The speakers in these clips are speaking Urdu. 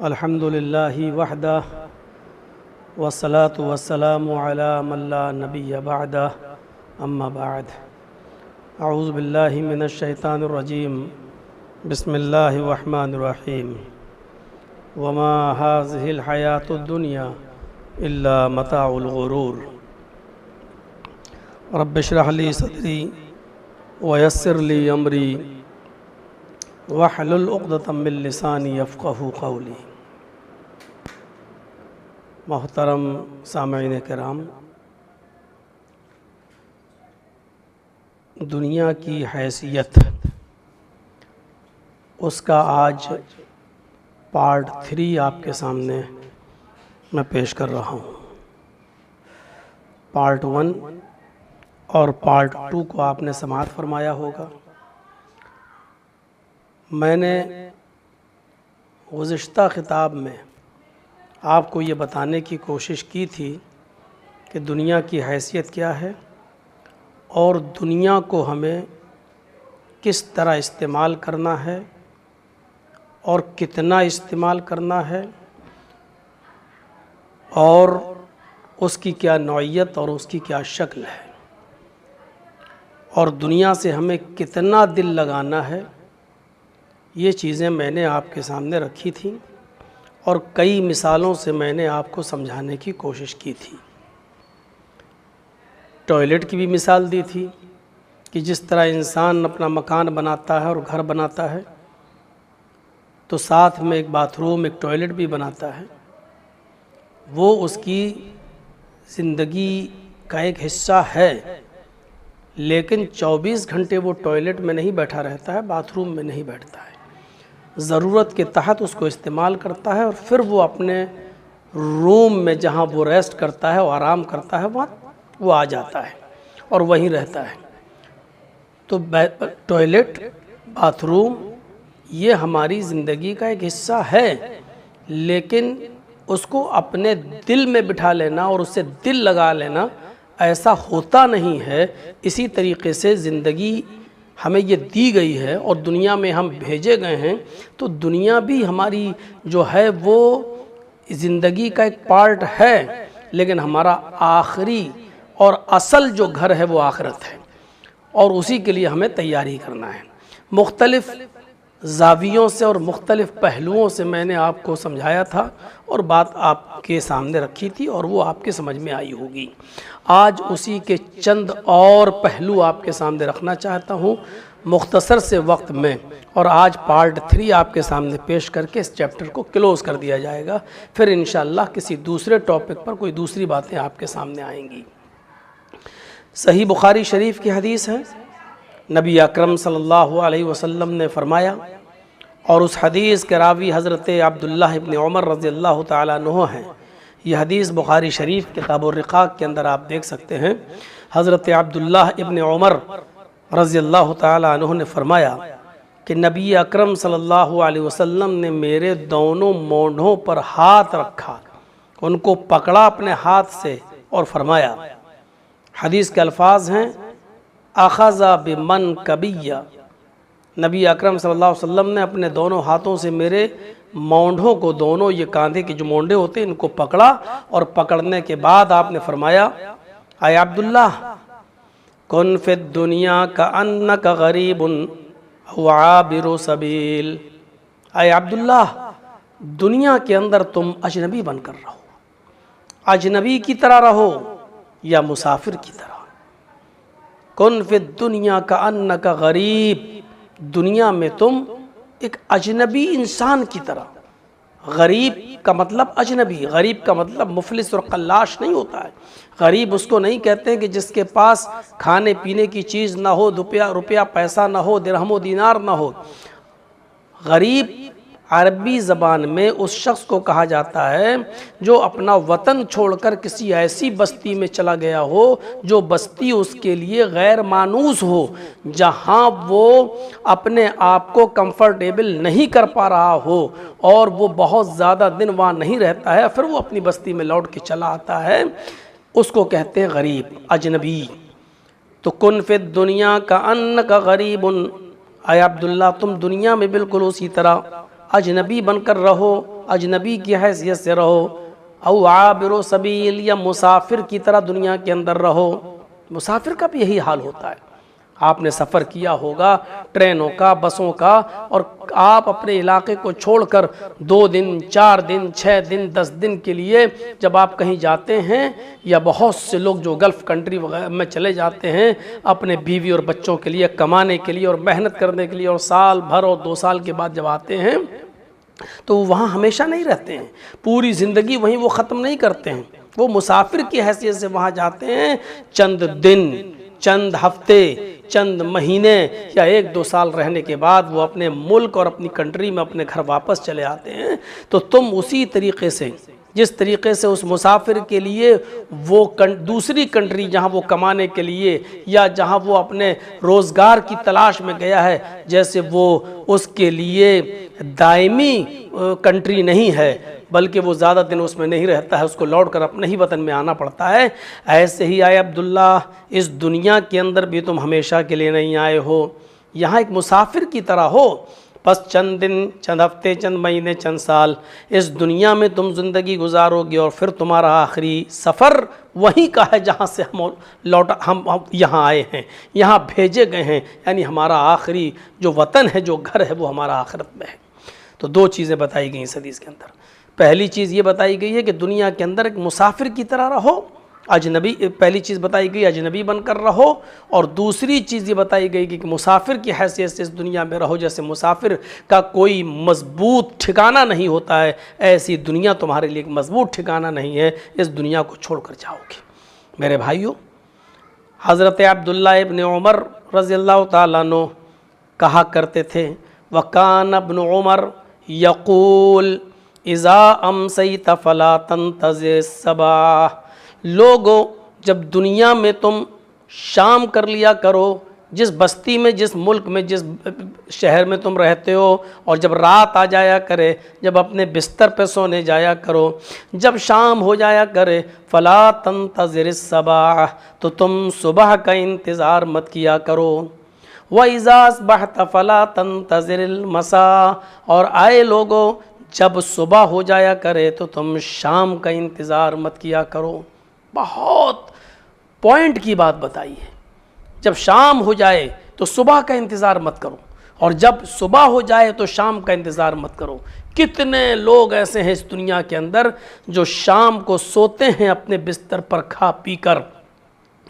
الحمد للہ وحدہ والصلاة والسلام علی من لا نبی بعدہ اما بعد اعوذ باللہ من الشیطان الرجیم بسم اللہ الرحمن الرحیم وما هذه الحیاة الدنیا الا متاع الغرور رب اشرح لی صدری ویسر لی امری واحلل عقدۃ من لسانی یفقہوا قولی۔ محترم سامعین کرام، دنیا کی حیثیت اس کا آج پارٹ 3 آپ کے سامنے میں پیش کر رہا ہوں۔ پارٹ 1 اور پارٹ 2 کو آپ نے سماعت فرمایا ہوگا۔ میں نے گزشتہ خطاب میں آپ کو یہ بتانے کی کوشش کی تھی کہ دنیا کی حیثیت کیا ہے اور دنیا کو ہمیں کس طرح استعمال کرنا ہے اور کتنا استعمال کرنا ہے اور اس کی کیا نوعیت اور اس کی کیا شکل ہے اور دنیا سے ہمیں کتنا دل لگانا ہے۔ یہ چیزیں میں نے آپ کے سامنے رکھی تھیں اور کئی مثالوں سے میں نے آپ کو سمجھانے کی کوشش کی تھی۔ ٹوائلٹ کی بھی مثال دی تھی کہ جس طرح انسان اپنا مکان بناتا ہے اور گھر بناتا ہے تو ساتھ میں ایک باتھ روم، ایک ٹوائلٹ بھی بناتا ہے۔ وہ اس کی زندگی کا ایک حصہ ہے، لیکن 24 گھنٹے وہ ٹوائلٹ میں نہیں بیٹھا رہتا ہے، باتھ روم میں نہیں بیٹھتا ہے۔ ضرورت کے تحت اس کو استعمال کرتا ہے اور پھر وہ اپنے روم میں جہاں وہ ریسٹ کرتا ہے اور آرام کرتا ہے وہاں وہ آ جاتا ہے اور وہیں رہتا ہے۔ تو ٹوائلٹ، باتھ روم یہ ہماری زندگی کا ایک حصہ ہے، لیکن اس کو اپنے دل میں بٹھا لینا اور اس سے دل لگا لینا ایسا ہوتا نہیں ہے۔ اسی طریقے سے زندگی ہمیں یہ دی گئی ہے اور دنیا میں ہم بھیجے گئے ہیں، تو دنیا بھی ہماری جو ہے وہ زندگی کا ایک پارٹ ہے، لیکن ہمارا آخری اور اصل جو گھر ہے وہ آخرت ہے اور اسی کے لیے ہمیں تیاری کرنا ہے۔ مختلف زاویوں سے اور مختلف پہلوؤں سے میں نے آپ کو سمجھایا تھا اور بات آپ کے سامنے رکھی تھی اور وہ آپ کے سمجھ میں آئی ہوگی۔ آج اسی کے چند اور پہلو آپ کے سامنے رکھنا چاہتا ہوں مختصر سے وقت میں، اور آج پارٹ 3 آپ کے سامنے پیش کر کے اس چیپٹر کو کلوز کر دیا جائے گا۔ پھر انشاءاللہ کسی دوسرے ٹاپک پر کوئی دوسری باتیں آپ کے سامنے آئیں گی۔ صحیح بخاری شریف کی حدیث ہے، نبی اکرم صلی اللہ علیہ وسلم نے فرمایا، اور اس حدیث کے راوی حضرت عبداللہ ابن عمر رضی اللہ تعالیٰ عنہ ہیں۔ یہ حدیث بخاری شریف کتاب الرقاق کے اندر آپ دیکھ سکتے ہیں۔ حضرت عبداللہ ابن عمر رضی اللہ تعالیٰ عنہ نے فرمایا کہ نبی اکرم صلی اللہ علیہ وسلم نے میرے دونوں مونڈھوں پر ہاتھ رکھا، ان کو پکڑا اپنے ہاتھ سے اور فرمایا، حدیث کے الفاظ ہیں، اخذ بمنکبی، نبی اکرم صلی اللہ علیہ وسلم نے اپنے دونوں ہاتھوں سے میرے مونڈھوں کو، دونوں یہ کاندھے کے جو مونڈے ہوتے ہیں ان کو پکڑا، اور پکڑنے کے بعد آپ نے فرمایا، اے عبداللہ کن فی الدنیا کأنک غریب او عابر سبیل، اے عبداللہ دنیا کے اندر تم اجنبی بن کر رہو، اجنبی کی طرح رہو یا مسافر کی طرح۔ کن فی الدنیا کأنک غریب، دنیا میں تم ایک اجنبی انسان کی طرح۔ غریب کا مطلب اجنبی، غریب کا مطلب مفلس اور قلاش نہیں ہوتا ہے۔ غریب اس کو نہیں کہتے ہیں کہ جس کے پاس کھانے پینے کی چیز نہ ہو، روپیہ پیسہ نہ ہو، درہم و دینار نہ ہو۔ غریب عربی زبان میں اس شخص کو کہا جاتا ہے جو اپنا وطن چھوڑ کر کسی ایسی بستی میں چلا گیا ہو جو بستی اس کے لیے غیر مانوس ہو، جہاں وہ اپنے آپ کو کمفرٹیبل نہیں کر پا رہا ہو اور وہ بہت زیادہ دن وہاں نہیں رہتا ہے، پھر وہ اپنی بستی میں لوٹ کے چلا آتا ہے، اس کو کہتے ہیں غریب، اجنبی۔ تو کن فی الدنیا کأنک غریب، اے عبداللہ تم دنیا میں بالکل اسی طرح اجنبی بن کر رہو اجنبی کی حیثیت سے رہو، او عابر سبیل یا مسافر کی طرح دنیا کے اندر رہو۔ مسافر کا بھی یہی حال ہوتا ہے، آپ نے سفر کیا ہوگا ٹرینوں کا، بسوں کا، اور آپ اپنے علاقے کو چھوڑ کر 2 دن 4 دن 6 دن 10 دن کے لیے جب آپ کہیں جاتے ہیں، یا بہت سے لوگ جو گلف کنٹری وغیرہ میں چلے جاتے ہیں اپنے بیوی اور بچوں کے لیے کمانے کے لیے اور محنت کرنے کے لیے، اور سال بھر اور 2 سال کے بعد جب آتے ہیں تو وہاں ہمیشہ نہیں رہتے ہیں، پوری زندگی وہیں وہ ختم نہیں کرتے ہیں، وہ مسافر کی حیثیت سے وہاں جاتے ہیں، چند دن، چند ہفتے، چند مہینے یا 1-2 سال رہنے کے بعد وہ اپنے ملک اور اپنی کنٹری میں اپنے گھر واپس چلے آتے ہیں۔ تو تم اسی طریقے سے، جس طریقے سے اس مسافر کے لیے وہ دوسری کنٹری جہاں وہ کمانے کے لیے یا جہاں وہ اپنے روزگار کی تلاش میں گیا ہے، جیسے وہ اس کے لیے دائمی کنٹری نہیں ہے بلکہ وہ زیادہ دن اس میں نہیں رہتا ہے، اس کو لوٹ کر اپنے ہی وطن میں آنا پڑتا ہے، ایسے ہی آئے عبداللہ اس دنیا کے اندر بھی تم ہمیشہ کے لیے نہیں آئے ہو، یہاں ایک مسافر کی طرح ہو، بس چند دن، چند ہفتے، چند مہینے، چند سال اس دنیا میں تم زندگی گزارو گے، اور پھر تمہارا آخری سفر وہیں کا ہے جہاں سے ہم یہاں آئے ہیں، یہاں بھیجے گئے ہیں، یعنی ہمارا آخری جو وطن ہے، جو گھر ہے، وہ ہمارا آخرت میں ہے۔ تو 2 چیزیں بتائی گئی اس حدیث کے اندر، پہلی چیز یہ بتائی گئی ہے کہ دنیا کے اندر ایک مسافر کی طرح رہو، اجنبی، پہلی چیز بتائی گئی اجنبی بن کر رہو، اور دوسری چیز یہ بتائی گئی کہ مسافر کی حیثیت سے اس دنیا میں رہو، جیسے مسافر کا کوئی مضبوط ٹھکانہ نہیں ہوتا ہے، ایسی دنیا تمہارے لیے ایک مضبوط ٹھکانہ نہیں ہے، اس دنیا کو چھوڑ کر جاؤ گے۔ میرے بھائیوں، حضرت عبداللہ ابن عمر رضی اللہ تعالیٰ عنہ کہا کرتے تھے، وَكَانَ ابْنُ عُمَرْ يَقُولُ اِذَا أَمْسَيْتَ فَلَا تَنْتَظِرِ الصَّبَاحَ، لوگوں جب دنیا میں تم شام کر لیا کرو، جس بستی میں، جس ملک میں، جس شہر میں تم رہتے ہو، اور جب رات آ جایا کرے، جب اپنے بستر پہ سونے جایا کرو، جب شام ہو جایا کرے، فَلَا تَنْتَظِرِ الصَّبَاحَ، تو تم صبح کا انتظار مت کیا کرو، وَإِذَا أَصْبَحْتَ فَلَا تَنْتَظِرِ الْمَسَاءَ، اور آئے لوگوں جب صبح ہو جایا کرے تو تم شام کا انتظار مت کیا کرو۔ بہت پوائنٹ کی بات بتائی ہے، جب شام ہو جائے تو صبح کا انتظار مت کرو، اور جب صبح ہو جائے تو شام کا انتظار مت کرو۔ کتنے لوگ ایسے ہیں اس دنیا کے اندر جو شام کو سوتے ہیں اپنے بستر پر کھا پی کر،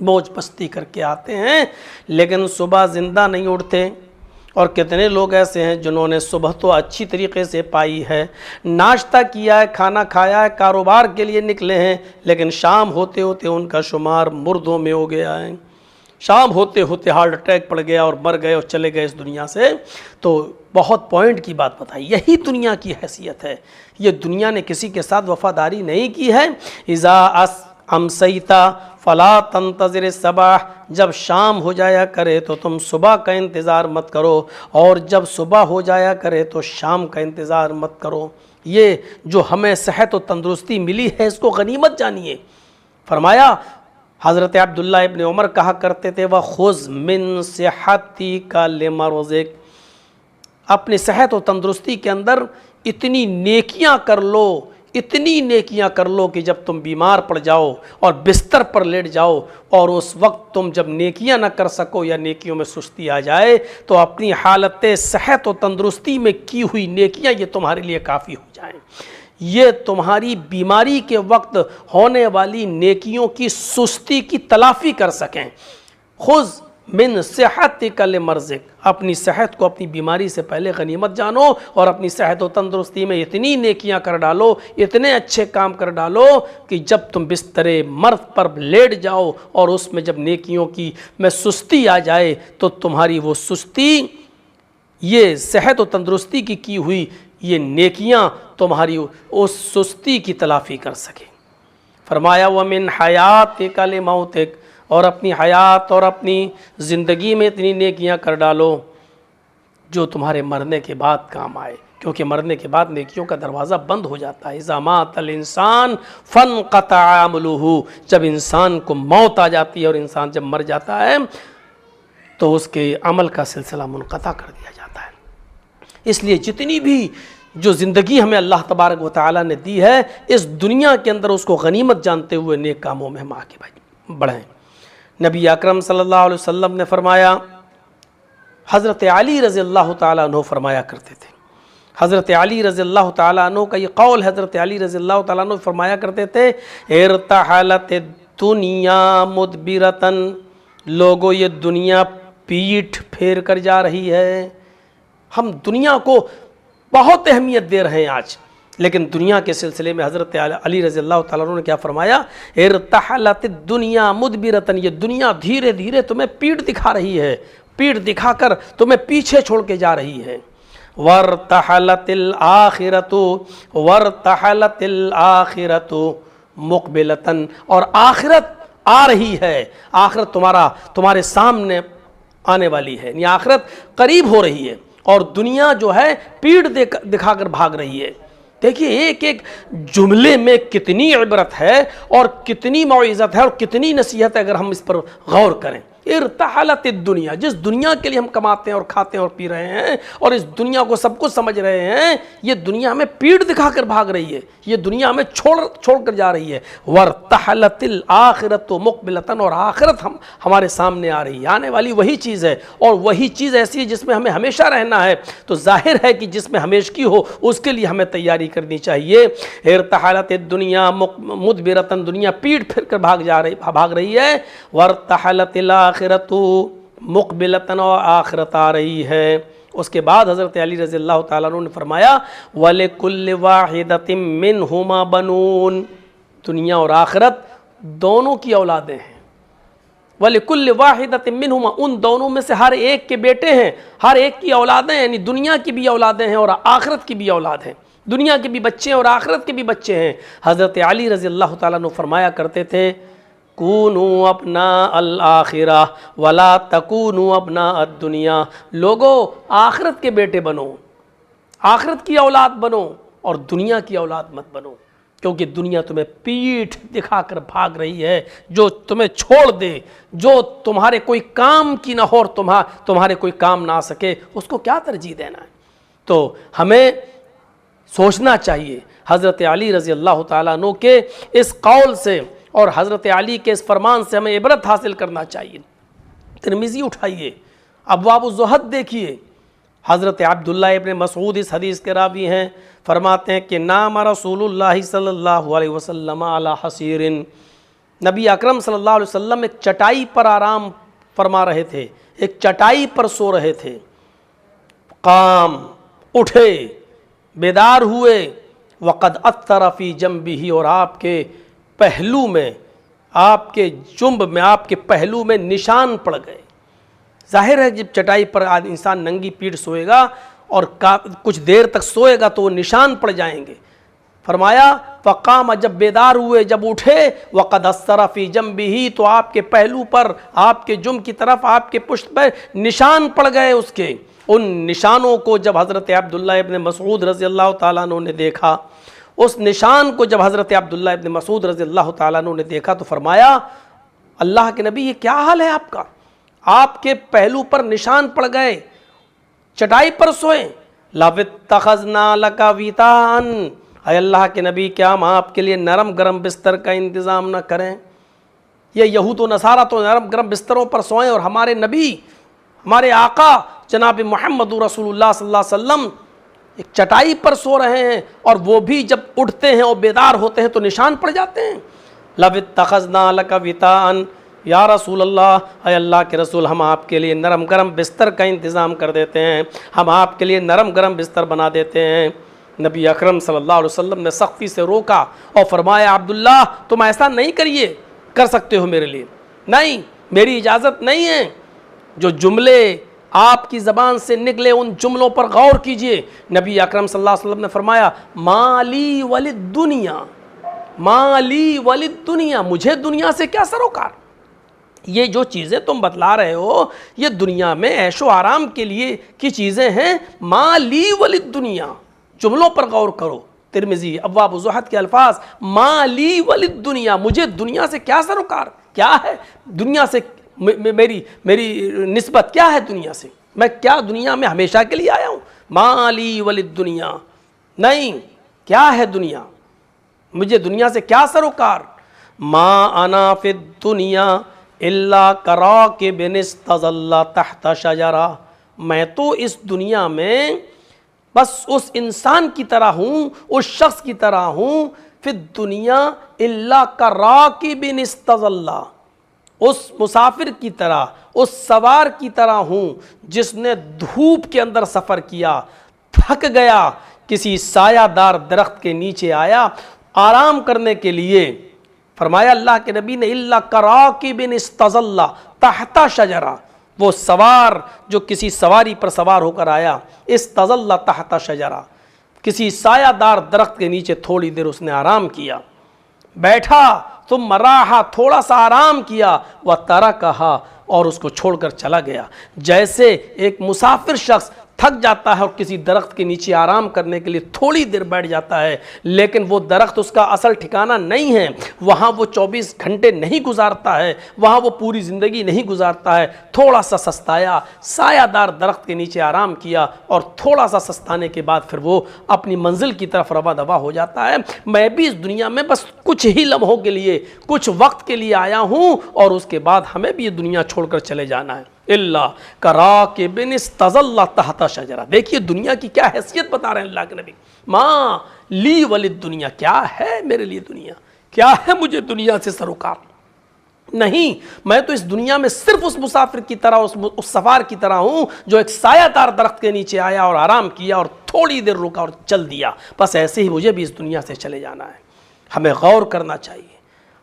موج مستی کر کے آتے ہیں، لیکن صبح زندہ نہیں اٹھتے، اور کتنے لوگ ایسے ہیں جنہوں نے صبح تو اچھی طریقے سے پائی ہے، ناشتہ کیا ہے، کھانا کھایا ہے، کاروبار کے لیے نکلے ہیں، لیکن شام ہوتے ہوتے ان کا شمار مردوں میں ہو گیا ہے، شام ہوتے ہوتے ہارٹ اٹیک پڑ گیا اور مر گئے اور چلے گئے اس دنیا سے۔ تو بہت پوائنٹ کی بات بتائی، یہی دنیا کی حیثیت ہے، یہ دنیا نے کسی کے ساتھ وفاداری نہیں کی ہے۔ اذا امسیتا فلا تنتظر الصباح، جب شام ہو جایا کرے تو تم صبح کا انتظار مت کرو، اور جب صبح ہو جایا کرے تو شام کا انتظار مت کرو۔ یہ جو ہمیں صحت و تندرستی ملی ہے اس کو غنیمت جانیے۔ فرمایا حضرت عبداللہ ابن عمر کہا کرتے تھے، وَخُذْ مِن صِحَّتِكَ لِمَرْضِكَ، اپنی صحت و تندرستی کے اندر اتنی نیکیاں کر لو، اتنی نیکیاں کر لو کہ جب تم بیمار پڑ جاؤ اور بستر پر لیٹ جاؤ، اور اس وقت تم جب نیکیاں نہ کر سکو یا نیکیوں میں سستی آ جائے، تو اپنی حالت صحت و تندرستی میں کی ہوئی نیکیاں یہ تمہارے لیے کافی ہو جائیں، یہ تمہاری بیماری کے وقت ہونے والی نیکیوں کی سستی کی تلافی کر سکیں۔ خذ من صحتک لمرضک، اپنی صحت کو اپنی بیماری سے پہلے غنیمت جانو، اور اپنی صحت و تندرستی میں اتنی نیکیاں کر ڈالو، اتنے اچھے کام کر ڈالو کہ جب تم بستر مرض پر لیٹ جاؤ اور اس میں جب نیکیوں کی میں سستی آ جائے تو تمہاری وہ سستی، یہ صحت و تندرستی کی ہوئی یہ نیکیاں تمہاری اس سستی کی تلافی کر سکیں۔ فرمایا وَمِنْ حَيَاتِكَ لِمَوْتِكَ، اور اپنی حیات اور اپنی زندگی میں اتنی نیکیاں کر ڈالو جو تمہارے مرنے کے بعد کام آئے، کیونکہ مرنے کے بعد نیکیوں کا دروازہ بند ہو جاتا ہے۔ اذا مات الانسان فانقطع عملہ، جب انسان کو موت آ جاتی ہے اور انسان جب مر جاتا ہے تو اس کے عمل کا سلسلہ منقطع کر دیا جاتا ہے۔ اس لیے جتنی بھی جو زندگی ہمیں اللہ تبارک و تعالیٰ نے دی ہے، اس دنیا کے اندر اس کو غنیمت جانتے ہوئے نیک کاموں میں ہم آگے بڑھیں۔ نبی اکرم صلی اللہ علیہ وسلم نے فرمایا، حضرت علی رضی اللہ تعالیٰ عنہ فرمایا کرتے تھے، حضرت علی رضی اللہ تعالیٰ عنہ کا یہ قول، حضرت علی رضی اللہ تعالیٰ عنہ فرمایا کرتے تھے، ارتحلت دنیا مدبرتن، لوگوں یہ دنیا پیٹھ پھیر کر جا رہی ہے۔ ہم دنیا کو بہت اہمیت دے رہے ہیں آج، لیکن دنیا کے سلسلے میں حضرت علی رضی اللہ تعالیٰ عنہ نے کیا فرمایا، ارتحلت الدنیا مدبرتن، یہ دنیا دھیرے دھیرے تمہیں پیٹھ دکھا رہی ہے، پیٹھ دکھا کر تمہیں پیچھے چھوڑ کے جا رہی ہے۔ وارتحلت الآخرۃ، وارتحلت الآخرۃ مقبلتن، اور آخرت آ رہی ہے، آخرت تمہارے سامنے آنے والی ہے، یعنی آخرت قریب ہو رہی ہے، اور دنیا جو ہے پیٹھ دکھا کر بھاگ رہی ہے۔ دیکھیے ایک ایک جملے میں کتنی عبرت ہے اور کتنی موعظت ہے اور کتنی نصیحت ہے، اگر ہم اس پر غور کریں۔ ارتحلت الدنیا، جس دنیا کے لیے ہم کماتے ہیں اور کھاتے ہیں اور پی رہے ہیں اور اس دنیا کو سب کچھ سمجھ رہے ہیں، یہ دنیا ہمیں پیٹھ دکھا کر بھاگ رہی ہے، یہ دنیا ہمیں چھوڑ کر جا رہی ہے۔ وارتحلت الآخرۃ مقبلتن، اور آخرت ہمارے سامنے آ رہی ہے، آنے والی وہی چیز ہے، اور وہی چیز ایسی ہے جس میں ہمیں ہمیشہ رہنا ہے، تو ظاہر ہے کہ جس میں ہمیشگی ہو اس کے لیے ہمیں تیاری کرنی چاہیے۔ ارتحلت الدنیا مدبرتن، دنیا پیٹھ پھر کر بھاگ رہی ہے۔ وارتحلت الآخرۃ مقبلتن، اور آخرت آ رہی ہے۔ اس کے بعد حضرت علی رضی اللہ تعالیٰ عنہ نے فرمایا، وَلِكُلِّ وَاحِدَةٍ مِّنْهُمَا بَنُونَ، دنیا اور آخرت دونوں کی اولادیں ہیں۔ وَلِكُلِّ وَاحِدَةٍ مِّنْهُمَا، ان دونوں میں سے ہر ایک کے بیٹے ہیں، ہر ایک کی اولادیں ہیں، یعنی دنیا کی بھی اولادیں ہیں اور آخرت کی بھی اولاد ہیں، دنیا کے بھی بچے ہیں اور آخرت کے بھی بچے ہیں۔ حضرت علی رضی اللہ تعالیٰ عنہ فرمایا کرتے تھے، کونوا ابناء الآخرہ ولا تکونوا ابناء الدنیا، لوگو آخرت کے بیٹے بنو، آخرت کی اولاد بنو، اور دنیا کی اولاد مت بنو، کیونکہ دنیا تمہیں پیٹھ دکھا کر بھاگ رہی ہے، جو تمہیں چھوڑ دے، جو تمہارے کوئی کام کی نہ ہو اور تمہارے کوئی کام نہ آ سکے، اس کو کیا ترجیح دینا ہے؟ تو ہمیں سوچنا چاہیے۔ حضرت علی رضی اللہ تعالیٰ عنہ کے اس قول سے اور حضرت علی کے اس فرمان سے ہمیں عبرت حاصل کرنا چاہیے۔ ترمذی اٹھائیے، ابواب الزہد دیکھیے، حضرت عبداللہ ابن مسعود اس حدیث کے راوی ہیں، فرماتے ہیں کہ نام رسول اللہ صلی اللہ علیہ وسلم علی حصیر، نبی اکرم صلی اللہ علیہ وسلم ایک چٹائی پر آرام فرما رہے تھے، ایک چٹائی پر سو رہے تھے، قام، اٹھے، بیدار ہوئے، وقد اثر فی جنبہ، اور آپ کے پہلو میں، آپ کے جنب میں، آپ کے پہلو میں نشان پڑ گئے۔ ظاہر ہے جب چٹائی پر انسان ننگی پیٹھ سوئے گا اور کچھ دیر تک سوئے گا تو وہ نشان پڑ جائیں گے۔ فرمایا فقام، جب بیدار ہوئے، جب اٹھے، وقد اثر فی جنبہ، تو آپ کے پہلو پر، آپ کے جنب کی طرف، آپ کے پشت پر نشان پڑ گئے اس کے۔ ان نشانوں کو جب حضرت عبداللہ ابن مسعود رضی اللہ تعالیٰ عنہ نے دیکھا، اس نشان کو جب حضرت عبداللہ ابن مسعود رضی اللہ تعالیٰ عنہ نے دیکھا تو فرمایا، اللہ کے نبی یہ کیا حال ہے آپ کا؟ آپ کے پہلو پر نشان پڑ گئے، چٹائی پر سوئیں۔ لَوِ اتَّخَذْنَا لَكَ وِطَاءً، اے اللہ کے نبی کیا ہم آپ کے لیے نرم گرم بستر کا انتظام نہ کریں؟ یہ یہود و نصارہ تو نرم گرم بستروں پر سوئیں، اور ہمارے نبی، ہمارے آقا جناب محمد رسول اللہ صلی اللہ علیہ وسلم ایک چٹائی پر سو رہے ہیں، اور وہ بھی جب اٹھتے ہیں اور بیدار ہوتے ہیں تو نشان پڑ جاتے ہیں۔ لَوِ اتَّخَذْنَا لَكَ وِطَاءً، یا رسول اللہ، اے اللہ کے رسول ہم آپ کے لیے نرم گرم بستر کا انتظام کر دیتے ہیں، ہم آپ کے لیے نرم گرم بستر بنا دیتے ہیں۔ نبی اکرم صلی اللہ علیہ وسلم نے سختی سے روکا اور فرمایا، عبداللہ تم ایسا نہیں کر سکتے ہو میرے لیے، نہیں، میری اجازت نہیں ہے۔ جو جملے آپ کی زبان سے نکلے ان جملوں پر غور کیجئے۔ نبی اکرم صلی اللہ علیہ وسلم نے فرمایا، مالی وللدنیا، مالی وللدنیا، مجھے دنیا سے کیا سروکار؟ یہ جو چیزیں تم بتلا رہے ہو یہ دنیا میں عیش و آرام کے لیے کی چیزیں ہیں، مالی وللدنیا، جملوں پر غور کرو۔ ترمذی ابواب الزہد کے الفاظ، مالی وللدنیا، مجھے دنیا سے کیا سروکار، کیا ہے دنیا سے میری نسبت کیا ہے دنیا سے، میں کیا دنیا میں ہمیشہ کے لیے آیا ہوں؟ مالی وللدنیا، نہیں، کیا ہے دنیا، مجھے دنیا سے کیا سروکار؟ ما انا فی الدنیا الا کراکب استظل تحت شجرہ، میں تو اس دنیا میں بس اس انسان کی طرح ہوں، اس شخص کی طرح ہوں، فی الدنیا الا کراکب استظل، اس مسافر کی طرح، اس سوار کی طرح ہوں جس نے دھوپ کے اندر سفر کیا، تھک گیا، کسی سایہ دار درخت کے نیچے آیا آرام کرنے کے لیے۔ فرمایا اللہ کے نبی نے الا کراکب استظل تحت شجرہ، وہ سوار جو کسی سواری پر سوار ہو کر آیا، استظل تحت شجرہ، کسی سایہ دار درخت کے نیچے تھوڑی دیر اس نے آرام کیا، بیٹھا، ثم راحا، تھوڑا سا آرام کیا، وترکھا، اور اس کو چھوڑ کر چلا گیا۔ جیسے ایک مسافر شخص تھک جاتا ہے اور کسی درخت کے نیچے آرام کرنے کے لیے تھوڑی دیر بیٹھ جاتا ہے، لیکن وہ درخت اس کا اصل ٹھکانہ نہیں ہے، وہاں وہ 24 گھنٹے نہیں گزارتا ہے، وہاں وہ پوری زندگی نہیں گزارتا ہے، تھوڑا سا سستایا، سایہ دار درخت کے نیچے آرام کیا، اور تھوڑا سا سستانے کے بعد پھر وہ اپنی منزل کی طرف رواں دواں ہو جاتا ہے۔ میں بھی اس دنیا میں بس کچھ ہی لمحوں کے لیے، کچھ وقت کے لیے آیا ہوں، اور اس کے بعد ہمیں بھی یہ دنیا چھوڑ کر چلے جانا ہے۔ اللہ کراکب استظل تحت شجرہ، دیکھیے دنیا کی کیا حیثیت بتا رہے ہیں اللہ کے نبی۔ ماں لی ولد دنیا، کیا ہے میرے لیے دنیا، کیا ہے مجھے دنیا سے سروکار؟ نہیں، میں تو اس دنیا میں صرف اس مسافر کی طرح، اس سفار کی طرح ہوں جو ایک سایہ دار درخت کے نیچے آیا اور آرام کیا اور تھوڑی دیر رکا اور چل دیا، بس ایسے ہی مجھے بھی اس دنیا سے چلے جانا ہے۔ ہمیں غور کرنا چاہیے۔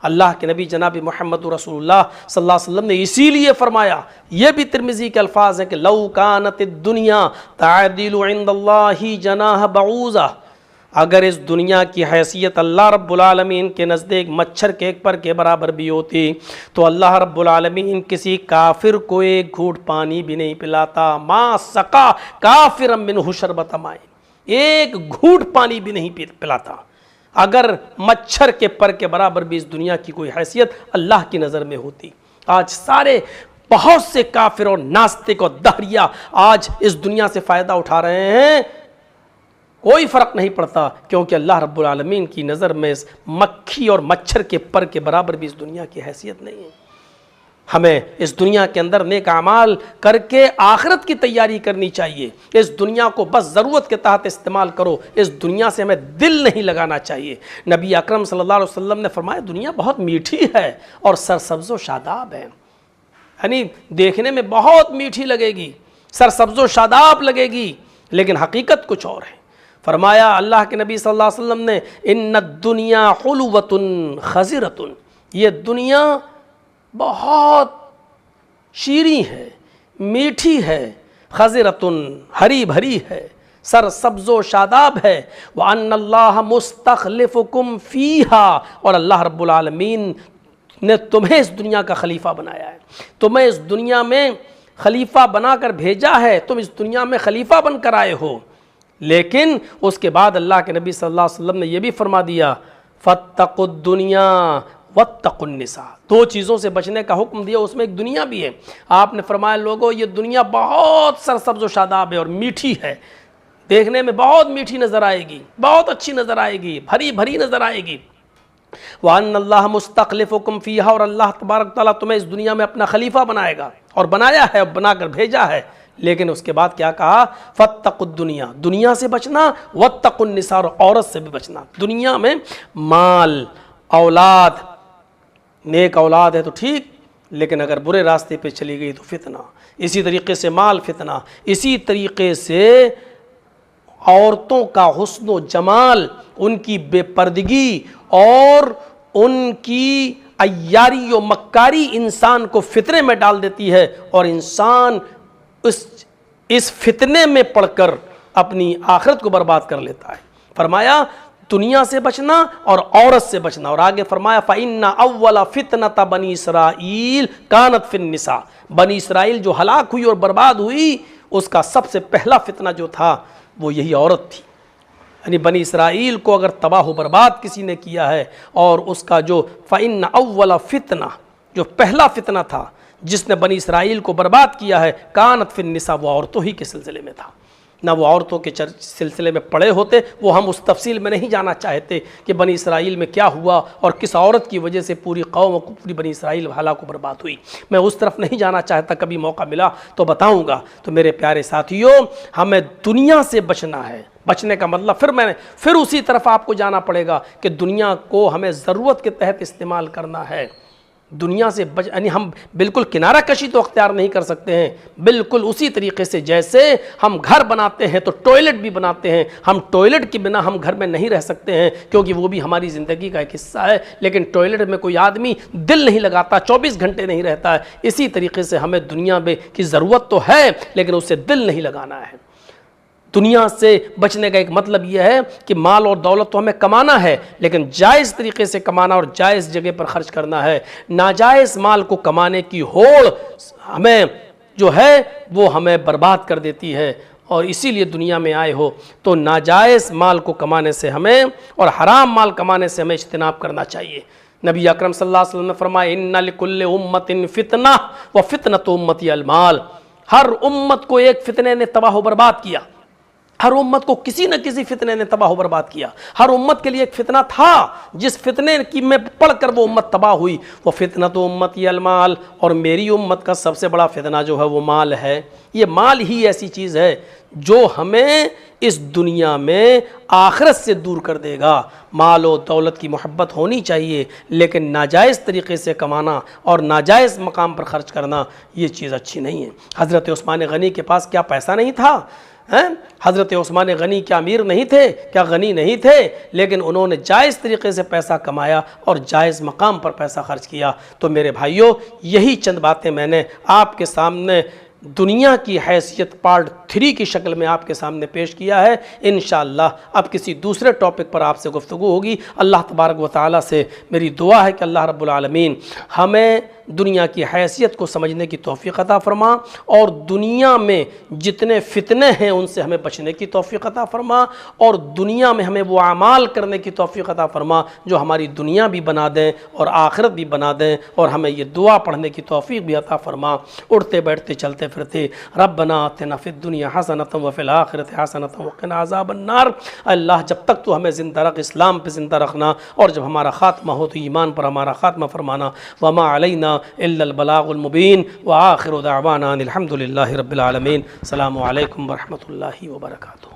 اللہ کے نبی جناب محمد رسول اللہ صلی اللہ علیہ وسلم نے اسی لیے فرمایا، یہ بھی ترمذی کے الفاظ ہیں کہ لو کانت الدنیا تعدل عند اللہ جناح بعوضہ، اگر اس دنیا کی حیثیت اللہ رب العالمین کے نزدیک مچھر کے ایک پر کے برابر بھی ہوتی تو اللہ رب العالمین کسی کافر کو ایک گھونٹ پانی بھی نہیں پلاتا، ما سقا کافرا منہ شربۃ ماء، ایک گھونٹ پانی بھی نہیں پلاتا، اگر مچھر کے پر کے برابر بھی اس دنیا کی کوئی حیثیت اللہ کی نظر میں ہوتی۔ آج سارے بہت سے کافر اور ناستک اور دہریہ آج اس دنیا سے فائدہ اٹھا رہے ہیں، کوئی فرق نہیں پڑتا، کیونکہ اللہ رب العالمین کی نظر میں اس مکھی اور مچھر کے پر کے برابر بھی اس دنیا کی حیثیت نہیں ہے۔ ہمیں اس دنیا کے اندر نیک اعمال کر کے آخرت کی تیاری کرنی چاہیے۔ اس دنیا کو بس ضرورت کے تحت استعمال کرو، اس دنیا سے ہمیں دل نہیں لگانا چاہیے۔ نبی اکرم صلی اللہ علیہ وسلم نے فرمایا دنیا بہت میٹھی ہے اور سرسبز و شاداب ہے، یعنی دیکھنے میں بہت میٹھی لگے گی، سرسبز و شاداب لگے گی، لیکن حقیقت کچھ اور ہے۔ فرمایا اللہ کے نبی صلی اللہ علیہ وسلم نے ان الدنیا حلوۃ خضرۃ، یہ دنیا بہت شیریں ہے، میٹھی ہے، خضرۃ ہری بھری ہے، سر سبز و شاداب ہے، وَأَنَّ اللَّهَ مُسْتَخْلِفُكُمْ فِيهَا، اور اللہ رب العالمین نے تمہیں اس دنیا کا خلیفہ بنایا ہے، تمہیں اس دنیا میں خلیفہ بنا کر بھیجا ہے، تم اس دنیا میں خلیفہ بن کر آئے ہو۔ لیکن اس کے بعد اللہ کے نبی صلی اللہ علیہ وسلم نے یہ بھی فرما دیا فَاتَّقُوا الدُّنْيَا وَاتَّقُوا النِّسَاءَ، دو چیزوں سے بچنے کا حکم دیا، اس میں ایک دنیا بھی ہے۔ آپ نے فرمایا لوگوں یہ دنیا بہت سرسبز و شاداب ہے اور میٹھی ہے، دیکھنے میں بہت میٹھی نظر آئے گی، بہت اچھی نظر آئے گی، بھری بھری نظر آئے گی۔ وَأَنَّ اللَّهَ مُسْتَخْلِفُكُمْ فِيهَا، اور اللہ تبارک تعالیٰ تمہیں اس دنیا میں اپنا خلیفہ بنائے گا، اور بنایا ہے، بنا کر بھیجا ہے۔ لیکن اس کے بعد کیا کہا فَاتَّقُوا الدُّنْيَا، دنیا سے بچنا، وَاتَّقُوا النِّسَاء، اور عورت سے بھی بچنا۔ دنیا میں مال، اولاد، نیک اولاد ہے تو ٹھیک، لیکن اگر برے راستے پہ چلی گئی تو فتنہ، اسی طریقے سے مال فتنہ، اسی طریقے سے عورتوں کا حسن و جمال، ان کی بے پردگی اور ان کی عیاری و مکاری انسان کو فتنے میں ڈال دیتی ہے، اور انسان اس فتنے میں پڑ کر اپنی آخرت کو برباد کر لیتا ہے۔ فرمایا دنیا سے بچنا اور عورت سے بچنا، اور آگے فرمایا فَإِنَّ أَوَّلَ فِتْنَةَ بَنِي إِسْرَائِيلَ كَانَتْ فِي النِّسَاءِ، بنی اسرائیل جو ہلاک ہوئی اور برباد ہوئی اس کا سب سے پہلا فتنہ جو تھا وہ یہی عورت تھی۔ یعنی بنی اسرائیل کو اگر تباہ و برباد کسی نے کیا ہے، اور اس کا جو فَإِنَّ أَوَّلَ فِتْنَةَ، جو پہلا فتنہ تھا جس نے بنی اسرائیل کو برباد کیا ہے، کانت فی النساء، وہ عورتوں ہی کے سلسلے میں تھا۔ نہ وہ عورتوں کے سلسلے میں پڑے ہوتے، وہ ہم اس تفصیل میں نہیں جانا چاہتے کہ بنی اسرائیل میں کیا ہوا اور کس عورت کی وجہ سے پوری قوم اور پوری بنی اسرائیل ہلاک و برباد ہوئی، میں اس طرف نہیں جانا چاہتا، کبھی موقع ملا تو بتاؤں گا۔ تو میرے پیارے ساتھیوں، ہمیں دنیا سے بچنا ہے۔ بچنے کا مطلب پھر اسی طرف آپ کو جانا پڑے گا کہ دنیا کو ہمیں ضرورت کے تحت استعمال کرنا ہے۔ دنیا سے یعنی ہم بالکل کنارہ کشی تو اختیار نہیں کر سکتے ہیں، بالکل اسی طریقے سے جیسے ہم گھر بناتے ہیں تو ٹوائلٹ بھی بناتے ہیں، ہم ٹوائلٹ کے بنا ہم گھر میں نہیں رہ سکتے ہیں کیونکہ وہ بھی ہماری زندگی کا ایک حصہ ہے، لیکن ٹوائلٹ میں کوئی آدمی دل نہیں لگاتا، 24 گھنٹے نہیں رہتا ہے۔ اسی طریقے سے ہمیں دنیا میں کی ضرورت تو ہے لیکن اسے دل نہیں لگانا ہے۔ دنیا سے بچنے کا ایک مطلب یہ ہے کہ مال اور دولت تو ہمیں کمانا ہے لیکن جائز طریقے سے کمانا اور جائز جگہ پر خرچ کرنا ہے۔ ناجائز مال کو کمانے کی ہوڑ ہمیں جو ہے وہ ہمیں برباد کر دیتی ہے، اور اسی لیے دنیا میں آئے ہو تو ناجائز مال کو کمانے سے ہمیں اور حرام مال کمانے سے ہمیں اجتناب کرنا چاہیے۔ نبی اکرم صلی اللہ علیہ وسلم نے فرمایا ان لکل امت فتنہ وفتنۃ امتی المال، ہر امت کو ایک فتنے نے تباہ و برباد کیا، ہر امت کو کسی نہ کسی فتنے نے تباہ و برباد کیا۔ ہر امت کے لیے ایک فتنہ تھا جس فتنے کی میں پڑھ کر وہ امت تباہ ہوئی، وہ فتنۃ امتی المال، اور میری امت کا سب سے بڑا فتنہ جو ہے وہ مال ہے۔ یہ مال ہی ایسی چیز ہے جو ہمیں اس دنیا میں آخرت سے دور کر دے گا۔ مال و دولت کی محبت ہونی چاہیے لیکن ناجائز طریقے سے کمانا اور ناجائز مقام پر خرچ کرنا یہ چیز اچھی نہیں ہے۔ حضرت عثمان غنی کے پاس کیا پیسہ نہیں تھا؟ حضرت عثمان غنی کیا امیر نہیں تھے؟ کیا غنی نہیں تھے؟ لیکن انہوں نے جائز طریقے سے پیسہ کمایا اور جائز مقام پر پیسہ خرچ کیا۔ تو میرے بھائیوں، یہی چند باتیں میں نے آپ کے سامنے دنیا کی حیثیت پارٹ 3 کی شکل میں آپ کے سامنے پیش کیا ہے۔ انشاءاللہ اب کسی دوسرے ٹاپک پر آپ سے گفتگو ہوگی۔ اللہ تبارک و تعالیٰ سے میری دعا ہے کہ اللہ رب العالمین ہمیں دنیا کی حیثیت کو سمجھنے کی توفیق عطا فرما اور دنیا میں جتنے فتنے ہیں ان سے ہمیں بچنے کی توفیق عطا فرما، اور دنیا میں ہمیں وہ اعمال کرنے کی توفیق عطا فرما جو ہماری دنیا بھی بنا دیں اور آخرت بھی بنا دیں، اور ہمیں یہ دعا پڑھنے کی توفیق بھی عطا فرما۔ اٹھتے بیٹھتے چلتے پھرتے ربنا آتنا فی الدنیا حسنۃ وفی الآخرۃ حسنۃ وقنا عذاب النار۔ اللہ جب تک تو ہمیں زندہ رکھ، اسلام پہ زندہ رکھنا، اور جب ہمارا خاتمہ ہو تو ایمان پر ہمارا خاتمہ فرمانا۔ وما علینا الا البلاغ المبین وآخر دعوانا الحمد للہ رب العالمین۔ السلام علیکم ورحمۃ اللہ وبرکاتہ۔